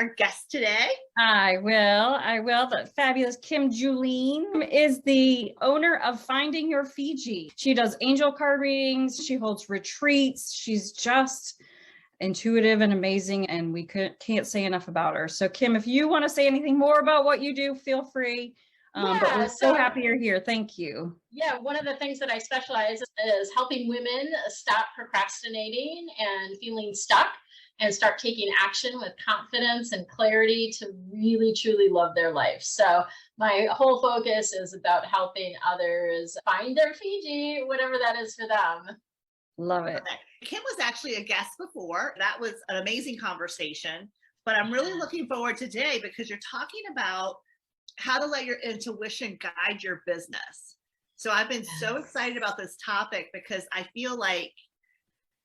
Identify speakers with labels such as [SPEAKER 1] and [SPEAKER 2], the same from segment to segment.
[SPEAKER 1] our guest today?
[SPEAKER 2] I will. The fabulous Kim Julen is the owner of Finding Your Fiji. She does angel card readings. She holds retreats. She's just intuitive and amazing, and we can't say enough about her. So Kim, if you want to say anything more about what you do, feel free. But we're so happy you're here. Thank you.
[SPEAKER 3] Yeah, one of the things that I specialize is helping women stop procrastinating and feeling stuck and start taking action with confidence and clarity to really, truly love their life. So my whole focus is about helping others find their Fiji, whatever that is for them.
[SPEAKER 2] Love it.
[SPEAKER 1] Okay. Kim was actually a guest before. That was an amazing conversation, but I'm really looking forward to today because you're talking about how to let your intuition guide your business. So I've been so excited about this topic because I feel like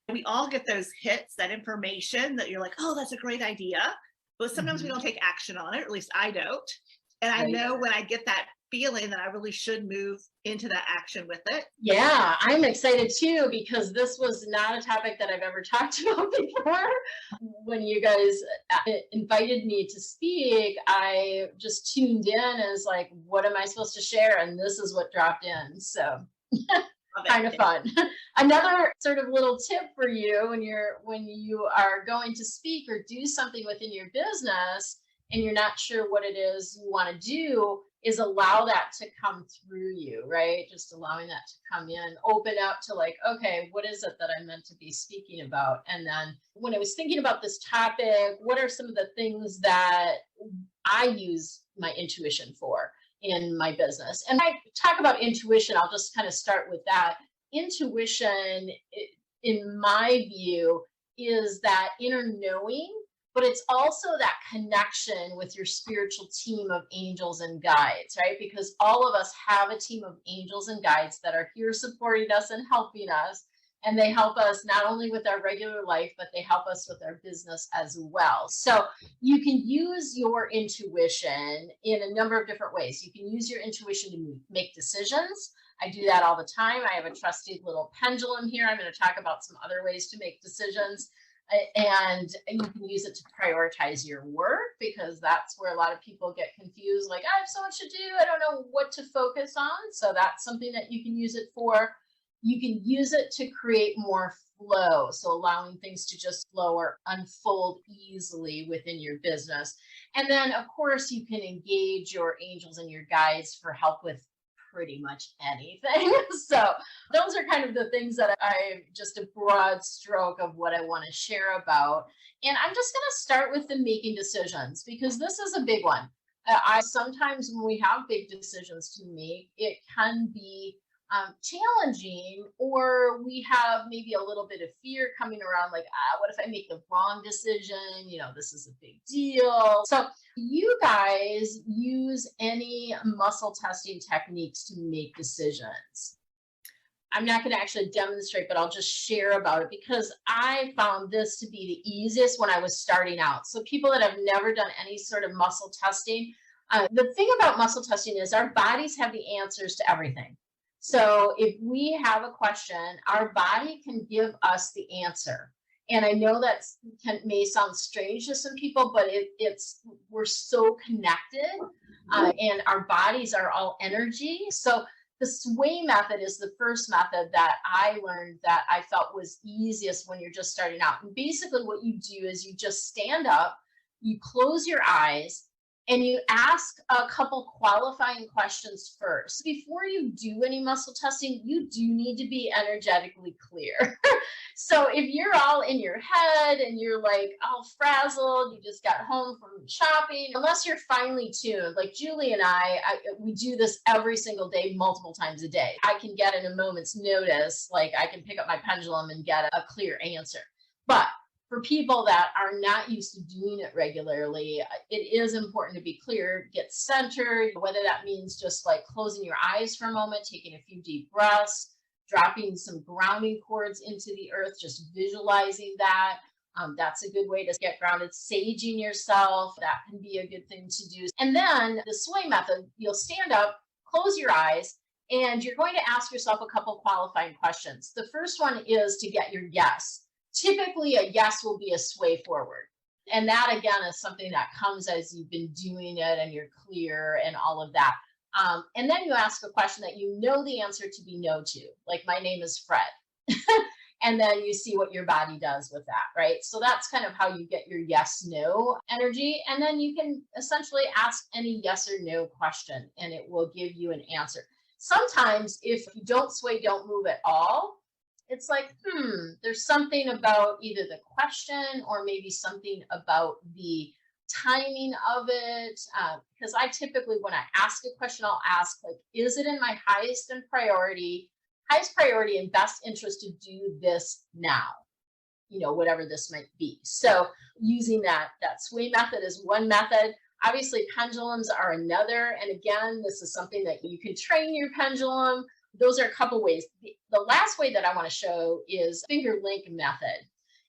[SPEAKER 1] we all get those hits, that information that you're like, oh, that's a great idea. But sometimes we don't take action on it, or at least I don't. And I know when I get that feeling that I really should move into that action with it.
[SPEAKER 3] Yeah, I'm excited too, because this was not a topic that I've ever talked about before. When you guys invited me to speak, I just tuned in as like, what am I supposed to share? And this is what dropped in. So kind of fun. Another sort of little tip for you when you are going to speak or do something within your business and you're not sure what it is you want to do, is allow that to come through you, right? Just allowing that to come in, open up to like, okay, what is it that I'm meant to be speaking about? And then when I was thinking about this topic, what are some of the things that I use my intuition for in my business? And I talk about intuition, I'll just kind of start with that. Intuition, in my view, is that inner knowing, but it's also that connection with your spiritual team of angels and guides, right? Because all of us have a team of angels and guides that are here supporting us and helping us. And they help us not only with our regular life, but they help us with our business as well. So you can use your intuition in a number of different ways. You can use your intuition to make decisions. I do that all the time. I have a trusty little pendulum here. I'm going to talk about some other ways to make decisions. And you can use it to prioritize your work, because that's where a lot of people get confused. Like, I have so much to do, I don't know what to focus on. So that's something that you can use it for. You can use it to create more flow. So allowing things to just flow or unfold easily within your business. And then, of course, you can engage your angels and your guides for help with pretty much anything. So those are kind of the things that I just a broad stroke of what I want to share about. And I'm just going to start with the making decisions, because this is a big one. I sometimes when we have big decisions to make, it can be challenging, or we have maybe a little bit of fear coming around, like, what if I make the wrong decision? You know, this is a big deal. So you guys use any muscle testing techniques to make decisions? I'm not going to actually demonstrate, but I'll just share about it, because I found this to be the easiest when I was starting out. So people that have never done any sort of muscle testing, the thing about muscle testing is our bodies have the answers to everything. So if we have a question, our body can give us the answer. And I know that may sound strange to some people, but we're so connected, and our bodies are all energy. So the sway method is the first method that I learned that I felt was easiest when you're just starting out. And basically what you do is you just stand up, you close your eyes, and you ask a couple qualifying questions first. Before you do any muscle testing, you do need to be energetically clear. So if you're all in your head and you're like all frazzled, you just got home from shopping, unless you're finely tuned, like Julie and we do this every single day, multiple times a day. I can get in a moment's notice, like I can pick up my pendulum and get a clear answer. But for people that are not used to doing it regularly, it is important to be clear, get centered, whether that means just like closing your eyes for a moment, taking a few deep breaths, dropping some grounding cords into the earth, just visualizing that. That's a good way to get grounded. Saging yourself, that can be a good thing to do. And then the sway method, you'll stand up, close your eyes, and you're going to ask yourself a couple qualifying questions. The first one is to get your yes. Typically, a yes will be a sway forward. And that again is something that comes as you've been doing it and you're clear and all of that. And then you ask a question that you know the answer to be no to, like my name is Fred. And then you see what your body does with that, right? So that's kind of how you get your yes, no energy. And then you can essentially ask any yes or no question and it will give you an answer. Sometimes if you don't sway, don't move at all, it's like, there's something about either the question or maybe something about the timing of it. Because I typically, when I ask a question, I'll ask like, is it in my highest priority and best interest to do this now? You know, whatever this might be. So using that sway method is one method. Obviously, pendulums are another. And again, this is something that you can train your pendulum. Those are a couple ways. The last way that I want to show is finger link method.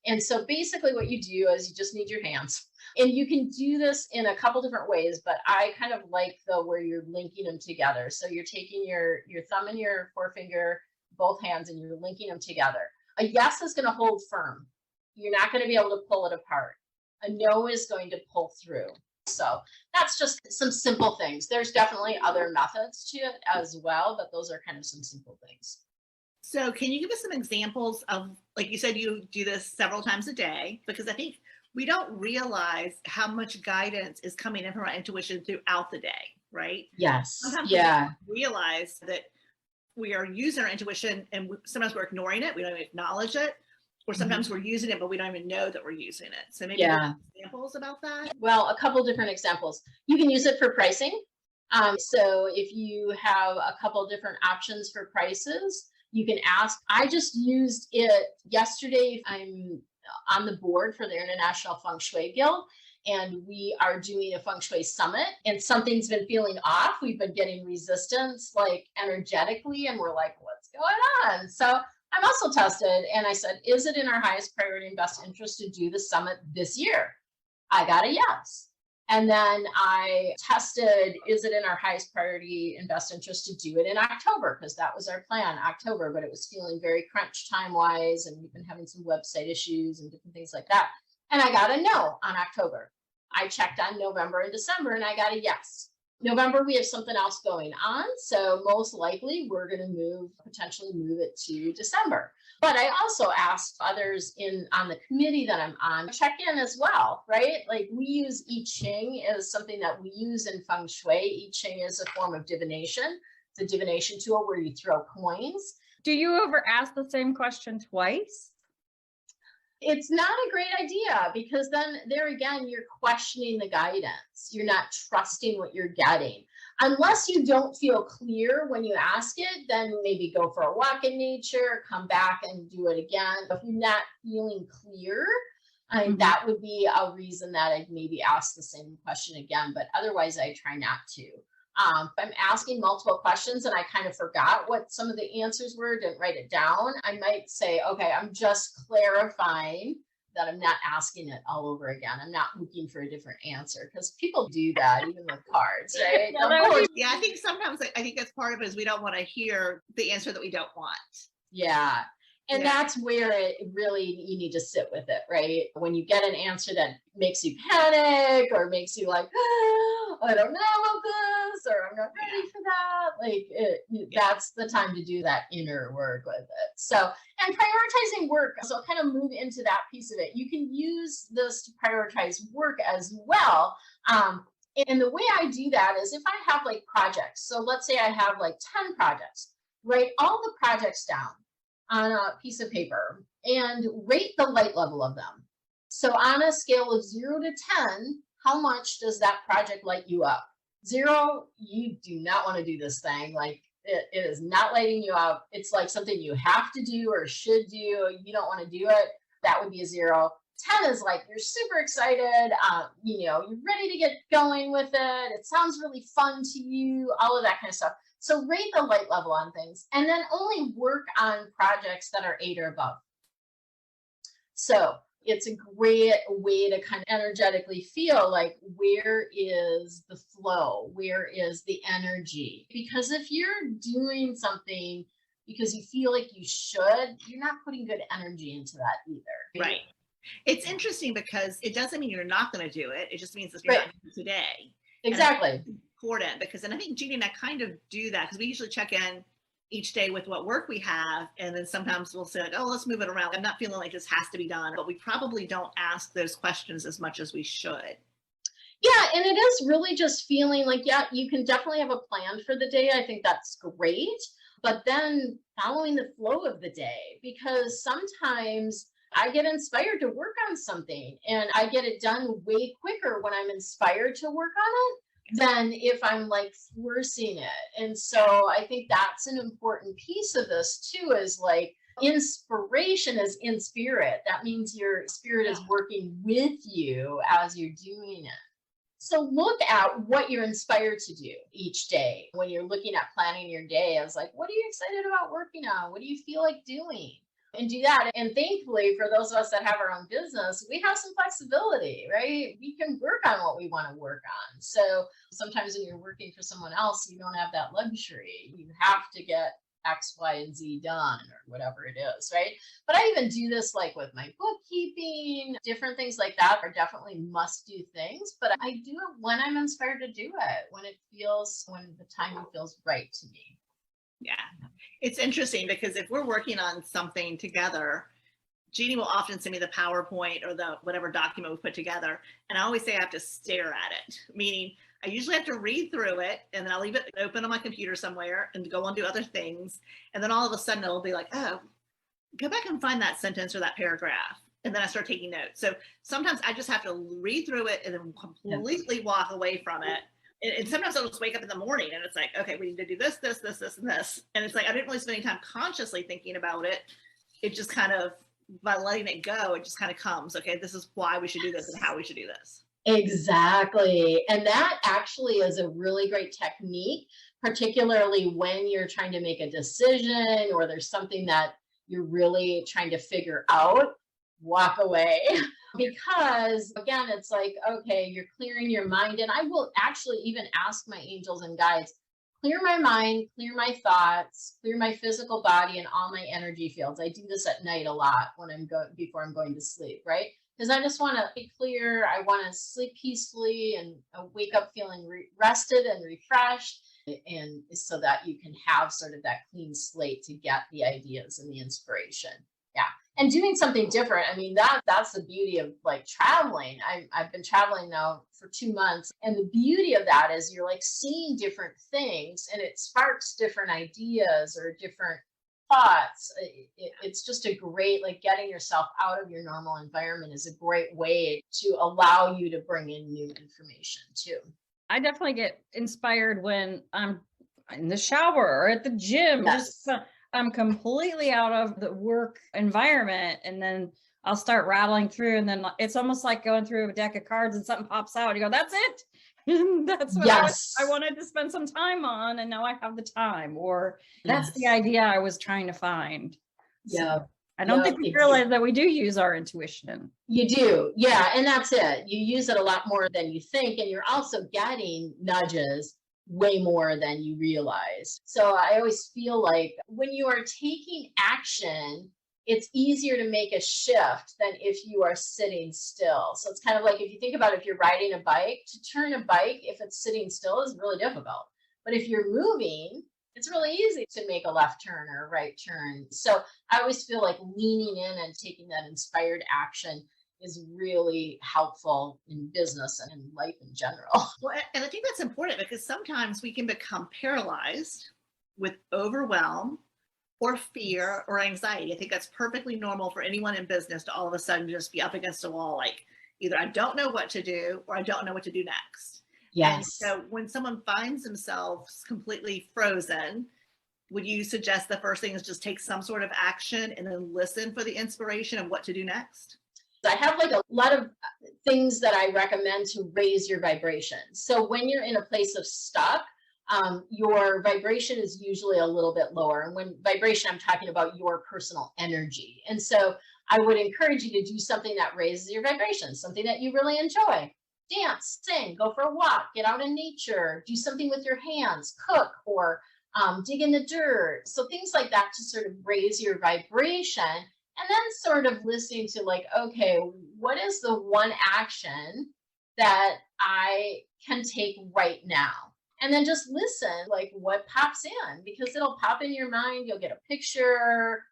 [SPEAKER 3] And so basically what you do is you just need your hands. And you can do this in a couple different ways, but I kind of like the where you're linking them together. So you're taking your thumb and your forefinger, both hands, and you're linking them together. A yes is going to hold firm. You're not going to be able to pull it apart. A no is going to pull through. So that's just some simple things. There's definitely other methods to it as well, but those are kind of some simple things.
[SPEAKER 1] So can you give us some examples of, like you said, you do this several times a day, because I think we don't realize how much guidance is coming in from our intuition throughout the day, right?
[SPEAKER 3] Yes.
[SPEAKER 1] Sometimes
[SPEAKER 3] Yeah.
[SPEAKER 1] we don't realize that we are using our intuition and sometimes we're ignoring it. We don't even acknowledge it. Or sometimes we're using it, but we don't even know that we're using it. So maybe examples about that?
[SPEAKER 3] Well, a couple different examples. You can use it for pricing. So if you have a couple different options for prices, you can ask. I just used it yesterday. I'm on the board for the International Feng Shui Guild, and we are doing a Feng Shui summit, and something's been feeling off. We've been getting resistance, like energetically, and we're like, what's going on? So I'm also tested, and I said, is it in our highest priority and best interest to do the summit this year? I got a yes. And then I tested, is it in our highest priority and best interest to do it in October? Because that was our plan, October, but it was feeling very crunch time-wise, and we've been having some website issues and different things like that. And I got a no on October. I checked on November and December, and I got a yes. November, we have something else going on. So most likely we're going to potentially move it to December. But I also asked others on the committee that I'm on, check in as well, right? Like we use I Ching as something that we use in Feng Shui. I Ching is a form of divination. It's a divination tool where you throw coins.
[SPEAKER 2] Do you ever ask the same question twice?
[SPEAKER 3] It's not a great idea, because then there again, you're questioning the guidance. You're not trusting what you're getting. Unless you don't feel clear when you ask it, then maybe go for a walk in nature, come back and do it again. If you're not feeling clear, that would be a reason that I'd maybe ask the same question again, but otherwise I try not to. If I'm asking multiple questions and I kind of forgot what some of the answers were, didn't write it down, I might say, okay, I'm just clarifying that I'm not asking it all over again. I'm not looking for a different answer, because people do that even with cards, right?
[SPEAKER 1] Yeah, I think sometimes I think that's part of it, is we don't want to hear the answer that we don't want.
[SPEAKER 3] Yeah. And that's where you need to sit with it, right? When you get an answer that makes you panic or makes you like, oh, I don't know about this, or I'm not ready for that. That's the time to do that inner work with it. So, and prioritizing work. So I'll kind of move into that piece of it. You can use this to prioritize work as well. And the way I do that is if I have like projects. So let's say I have like 10 projects, write all the projects down on a piece of paper and rate the light level of them. So on a scale of 0 to 10, how much does that project light you up? 0, you do not want to do this thing. Like it is not lighting you up. It's like something you have to do or should do. You don't want to do it. That would be a 0. 10 is like, you're super excited. You're ready to get going with it. It sounds really fun to you, all of that kind of stuff. So rate the light level on things, and then only work on projects that are 8 or above. So it's a great way to kind of energetically feel like, where is the flow? Where is the energy? Because if you're doing something because you feel like you should, you're not putting good energy into that either.
[SPEAKER 1] Right. It's interesting because it doesn't mean you're not going to do it. It just means that you're
[SPEAKER 3] Right.
[SPEAKER 1] not doing it today.
[SPEAKER 3] Exactly.
[SPEAKER 1] Important because, and I think Jeannie and I kind of do that because we usually check in each day with what work we have, and then sometimes we'll say like, oh, let's move it around. I'm not feeling like this has to be done, but we probably don't ask those questions as much as we should.
[SPEAKER 3] Yeah, and it is really just feeling like, yeah, you can definitely have a plan for the day. I think that's great, but then following the flow of the day, because sometimes I get inspired to work on something and I get it done way quicker when I'm inspired to work on it than if I'm like forcing it. And so I think that's an important piece of this too, is like inspiration is in spirit. That means your spirit is working with you as you're doing it. So look at what you're inspired to do each day. When you're looking at planning your day, I was like, what are you excited about working on? What do you feel like doing? And do that. And thankfully, for those of us that have our own business, we have some flexibility, right? We can work on what we want to work on. So sometimes when you're working for someone else, you don't have that luxury. You have to get X, Y, and Z done or whatever it is, right? But I even do this like with my bookkeeping, different things like that are definitely must do things, but I do it when I'm inspired to do it, when the timing feels right to me.
[SPEAKER 1] Yeah. It's interesting because if we're working on something together, Jeannie will often send me the PowerPoint or the whatever document we put together. And I always say I have to stare at it, meaning I usually have to read through it and then I'll leave it open on my computer somewhere and go on do other things. And then all of a sudden it'll be like, oh, go back and find that sentence or that paragraph. And then I start taking notes. So sometimes I just have to read through it and then completely walk away from it. And sometimes I'll just wake up in the morning and it's like, okay, we need to do this, this, this, this, and this. And it's like, I didn't really spend any time consciously thinking about it. It just kind of, by letting it go, it just kind of comes, okay, this is why we should do this and how we should do this.
[SPEAKER 3] Exactly. And that actually is a really great technique, particularly when you're trying to make a decision or there's something that you're really trying to figure out. Walk away. Because again, it's like, okay, you're clearing your mind. And I will actually even ask my angels and guides, clear my mind, clear my thoughts, clear my physical body and all my energy fields. I do this at night a lot when before I'm going to sleep, right? Because I just want to be clear. I want to sleep peacefully and wake up feeling rested and refreshed. And so that you can have sort of that clean slate to get the ideas and the inspiration. Yeah. And doing something different. I mean, that's the beauty of like traveling. I've been traveling now for 2 months. And the beauty of that is you're like seeing different things and it sparks different ideas or different thoughts. It's just a great, like getting yourself out of your normal environment is a great way to allow you to bring in new information too.
[SPEAKER 2] I definitely get inspired when I'm in the shower or at the gym.
[SPEAKER 3] Yes.
[SPEAKER 2] Just I'm completely out of the work environment, and then I'll start rattling through, and then it's almost like going through a deck of cards and something pops out. You go, that's it. That's what I wanted to spend some time on, and now I have the time. Or that's the idea I was trying to find.
[SPEAKER 3] Yeah.
[SPEAKER 2] So I don't think we realize that we do use our intuition.
[SPEAKER 3] You do. Yeah. And that's it. You use it a lot more than you think. And you're also getting nudges way more than you realize. So I always feel like when you are taking action, it's easier to make a shift than if you are sitting still. So it's kind of like if you think about if you're riding a bike, to turn a bike, if it's sitting still, is really difficult. But if you're moving, it's really easy to make a left turn or a right turn. So I always feel like leaning in and taking that inspired action is really helpful in business and in life in general.
[SPEAKER 1] Well, and I think that's important because sometimes we can become paralyzed with overwhelm or fear or anxiety. I think that's perfectly normal for anyone in business to all of a sudden just be up against a wall, like either I don't know what to do or I don't know what to do next.
[SPEAKER 3] Yes.
[SPEAKER 1] And so when someone finds themselves completely frozen, would you suggest the first thing is just take some sort of action and then listen for the inspiration of what to do next?
[SPEAKER 3] I have like a lot of things that I recommend to raise your vibration. So when you're in a place of stuck, your vibration is usually a little bit lower. And when vibration, I'm talking about your personal energy. And so I would encourage you to do something that raises your vibration, something that you really enjoy. Dance, sing, go for a walk, get out in nature, do something with your hands, cook, or dig in the dirt. So things like that to sort of raise your vibration. And then sort of listening to like, okay, what is the one action that I can take right now? And then just listen, like what pops in, because it'll pop in your mind. You'll get a picture,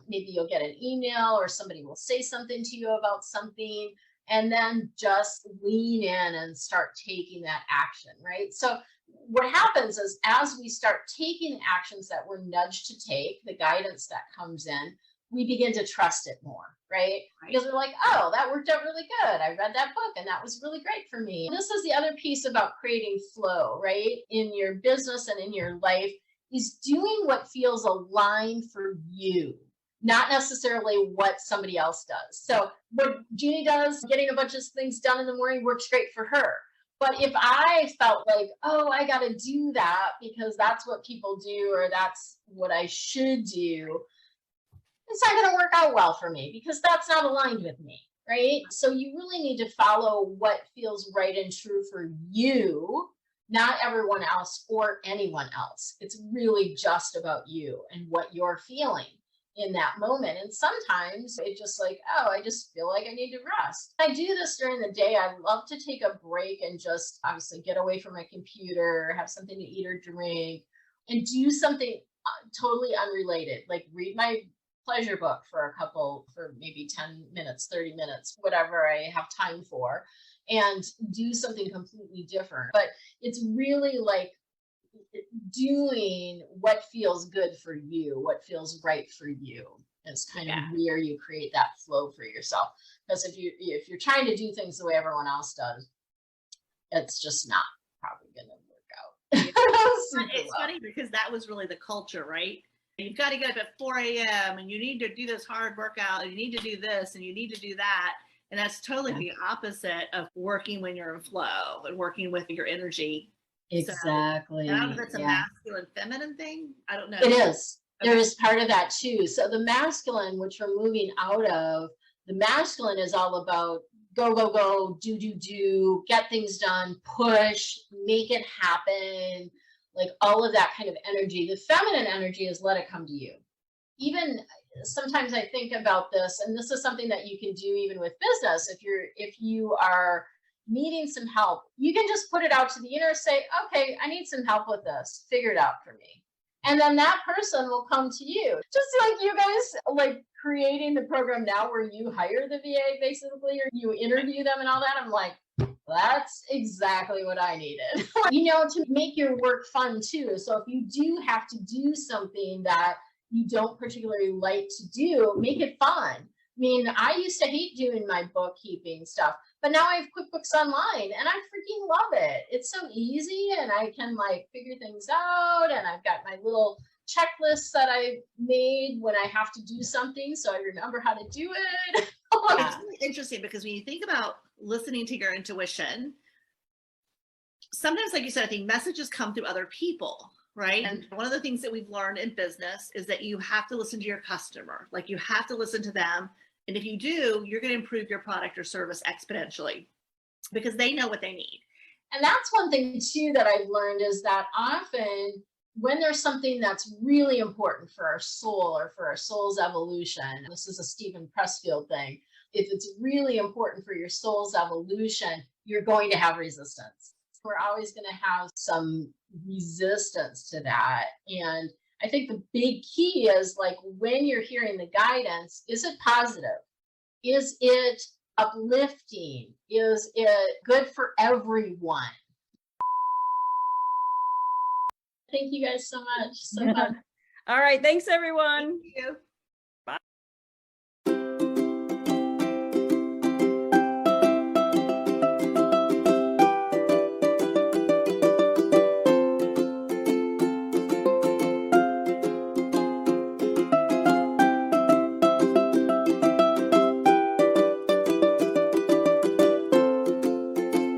[SPEAKER 3] maybe you'll get an email, or somebody will say something to you about something, and then just lean in and start taking that action, right? So what happens is as we start taking actions that we're nudged to take, the guidance that comes in, we begin to trust it more, right? Because we're like, oh, that worked out really good. I read that book and that was really great for me. This is the other piece about creating flow, right? In your business and in your life, is doing what feels aligned for you, not necessarily what somebody else does. So what Jeannie does, getting a bunch of things done in the morning, works great for her. But if I felt like, oh, I got to do that because that's what people do, or that's what I should do, it's not going to work out well for me because that's not aligned with me, right? So you really need to follow what feels right and true for you, not everyone else or anyone else. It's really just about you and what you're feeling in that moment. And sometimes it's just like, oh, I just feel like I need to rest. I do this during the day. I love to take a break and just obviously get away from my computer, have something to eat or drink, and do something totally unrelated, like read my pleasure book for maybe 10 minutes, 30 minutes, whatever I have time for, and do something completely different. But it's really like doing what feels good for you, what feels right for you, is kind of where you create that flow for yourself. Because if you're trying to do things the way everyone else does, it's just not probably going to work out.
[SPEAKER 1] It's funny because that was really the culture, right? You've got to get up at 4 a.m. and you need to do this hard workout, and you need to do this and you need to do that. And that's totally the opposite of working when you're in flow and working with your energy.
[SPEAKER 3] Exactly.
[SPEAKER 1] So, I don't know if it's a masculine, feminine thing. I don't know.
[SPEAKER 3] It is. Okay. There is part of that too. So the masculine, which we're moving out of, the masculine is all about go, go, go, do, get things done, push, make it happen. Like all of that kind of energy. The feminine energy is let it come to you. Even sometimes I think about this, and this is something that you can do even with business. If you are needing some help, you can just put it out to the universe, say, okay, I need some help with this, figure it out for me. And then that person will come to you. Just like you guys like creating the program now where you hire the VA basically, or you interview them and all that. I'm like, that's exactly what I needed. To make your work fun too. So if you do have to do something that you don't particularly like to do, make it fun. I mean, I used to hate doing my bookkeeping stuff, but now I have QuickBooks Online and I freaking love it. It's so easy and I can like figure things out, and I've got my little checklists that I made when I have to do something, so I remember how to do it.
[SPEAKER 1] It's really interesting because when you think about listening to your intuition, sometimes, like you said, I think messages come through other people, right? And one of the things that we've learned in business is that you have to listen to your customer. Like you have to listen to them. And if you do, you're going to improve your product or service exponentially because they know what they need.
[SPEAKER 3] And that's one thing too that I've learned, is that often when there's something that's really important for our soul or for our soul's evolution, this is a Stephen Pressfield thing, if it's really important for your soul's evolution, you're going to have resistance. We're always going to have some resistance to that. And I think the big key is like when you're hearing the guidance, is it positive? Is it uplifting? Is it good for everyone? Thank you guys so much. So fun.
[SPEAKER 2] All right. Thanks, everyone.
[SPEAKER 1] Thank you.